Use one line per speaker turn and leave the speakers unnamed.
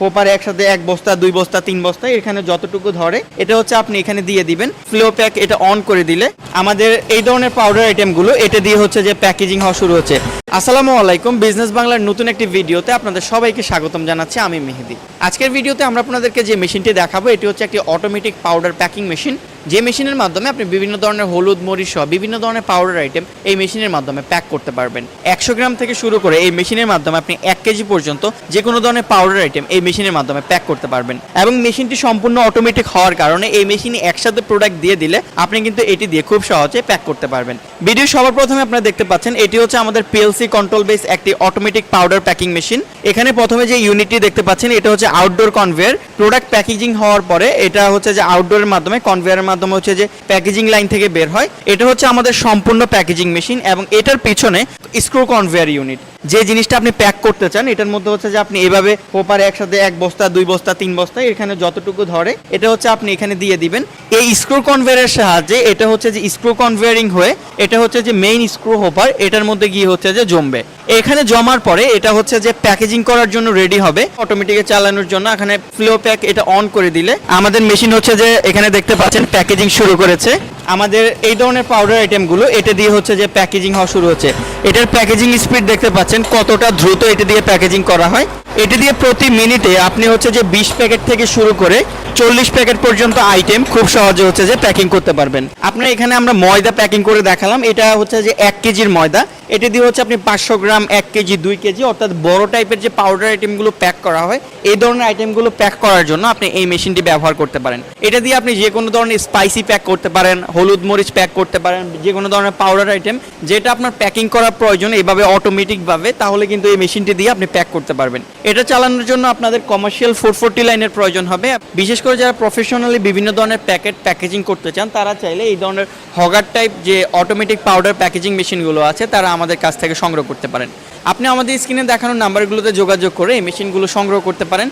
Hopper একসাথে এক বস্তা, দুই বস্তা, তিন বস্তা এখানে যতটুকু ধরে এটা হচ্ছে আপনি এখানে দিয়ে দিবেন। ফ্লো প্যাক এটা অন করে দিলে আমাদের এই ধরনের পাউডার আইটেমগুলো এটা দিয়ে হচ্ছে যে প্যাকেজিং হওয়া শুরু হচ্ছে। আসসালামু আলাইকুম, বিজনেস বাংলার নতুন একটি ভিডিওতে আপনাদের সবাইকে স্বাগতম জানাচ্ছি। আমি মেহেদি। আজকের ভিডিওতে আমরা আপনাদেরকে যে মেশিনটি দেখাবো এটি হচ্ছে একটি অটোমেটিক পাউডার প্যাকিং মেশিন, যে মেশিনের মাধ্যমে আপনি বিভিন্ন ধরনের হলুদ, মরিচ সহ বিভিন্ন ধরনের পাউডার আইটেম এই মেশিনের মাধ্যমে প্যাক করতে পারবেন। 100 গ্রাম থেকে শুরু করে এই মেশিনের মাধ্যমে আপনি 1 কেজি পর্যন্ত যে কোনো ধরনের পাউডার আইটেম এই মেশিনের মাধ্যমে প্যাক করতে পারবেন। এবং মেশিনটি সম্পূর্ণ অটোমেটিক হওয়ার কারণে এই মেশিনে একসাথে প্রোডাক্ট দিয়ে দিলে আপনি কিন্তু এটি দিয়ে খুব সহজে প্যাক করতে পারবেন। ভিডিও সবার প্রথমে আপনারা দেখতে পাচ্ছেন এটি হচ্ছে আমাদের পিএলসি কন্ট্রোল বেস একটি অটোমেটিক পাউডার প্যাকিং মেশিন। এখানে প্রথমে যে ইউনিটটি দেখতে পাচ্ছেন এটা হচ্ছে আউটডোর কনভেয়ার। প্রোডাক্ট প্যাকেজিং হওয়ার পরে এটা হচ্ছে যে আউটডোরের মাধ্যমে কনভেয়ারের মাধ্যমে হচ্ছে যে প্যাকেজিং লাইন থেকে বের হয়। এটা হচ্ছে আমাদের সম্পূর্ণ প্যাকেজিং মেশিন এবং এটার পিছনে স্ক্রু কনভেয়ার ইউনিট। যে জিনিসটা আপনি প্যাক করতে চান এটার মধ্যে হচ্ছে যে আপনি এভাবে হোপারে একসাথে এক বস্তা, দুই বস্তা, তিন বস্তা এখানে যতটুকু ধরে এটা হচ্ছে আপনি এখানে দিয়ে দিবেন। এই স্ক্রু কনভেয়ারের সাহায্যে এটা হচ্ছে যে স্ক্রু কনভেয়ারিং হয়ে এটা হচ্ছে যে মেইন স্ক্রু হোপার এটার মধ্যে গিয়ে হচ্ছে যে জমবে। এখানে জমার পরে এটা হচ্ছে যে প্যাকেজিং করার জন্য রেডি হবে। অটোমেটিকে চালানোর জন্য এখানে ফ্লো প্যাক এটা অন করে দিলে আমাদের মেশিন হচ্ছে যে এখানে দেখতে পাচ্ছেন প্যাকেজিং শুরু করেছে। আমাদের এই ধরনের পাউডার আইটেমগুলো এটা দিয়ে হচ্ছে যে প্যাকেজিং হওয়া শুরু হচ্ছে। এটার প্যাকেজিং স্পিড দেখতে পাচ্ছেন কতটা দ্রুত এটা দিয়ে প্যাকেজিং করা হয়। এটা দিয়ে প্রতি মিনিটে আপনি হচ্ছে যে 20 প্যাকেট থেকে শুরু করে 40 প্যাকেট পর্যন্ত আইটেম খুব সহজে হচ্ছে যে প্যাকিং করতে পারবেন। আপনার এখানে আমরা ময়দা প্যাকিং করে দেখালাম। এটা হচ্ছে যে 1 কেজির ময়দা। এটা দিয়ে হচ্ছে আপনি 500 গ্রাম, 1 কেজি, 2 কেজি অর্থাৎ বড় টাইপের যে পাউডার আইটেমগুলো প্যাক করা হয় এই ধরনের আইটেমগুলো প্যাক করার জন্য আপনি এই মেশিনটি ব্যবহার করতে পারেন। এটা দিয়ে আপনি যে কোনো ধরনের স্পাইসি প্যাক করতে পারেন, হলুদ মরিচ প্যাক করতে পারেন, যে কোনো ধরনের পাউডার আইটেম যেটা আপনার প্যাকিং করার প্রয়োজন এইভাবে অটোমেটিকভাবে, তাহলে কিন্তু এই মেশিনটি দিয়ে আপনি প্যাক করতে পারবেন। এটা চালানোর জন্য আপনাদের কমার্শিয়াল 440 লাইনের প্রয়োজন হবে। বিশেষ করে যারা প্রফেশনালি বিভিন্ন ধরনের প্যাকেজিং করতে চান তারা চাইলে এই ধরনের হগার টাইপ যে অটোমেটিক পাউডার প্যাকেজিং মেশিনগুলো আছে তারা আমাদের কাছ থেকে সংগ্রহ করতে পারেন। আপনি আমাদের স্ক্রিনে দেখানো নাম্বারগুলোতে যোগাযোগ করে এই মেশিনগুলো সংগ্রহ করতে পারেন।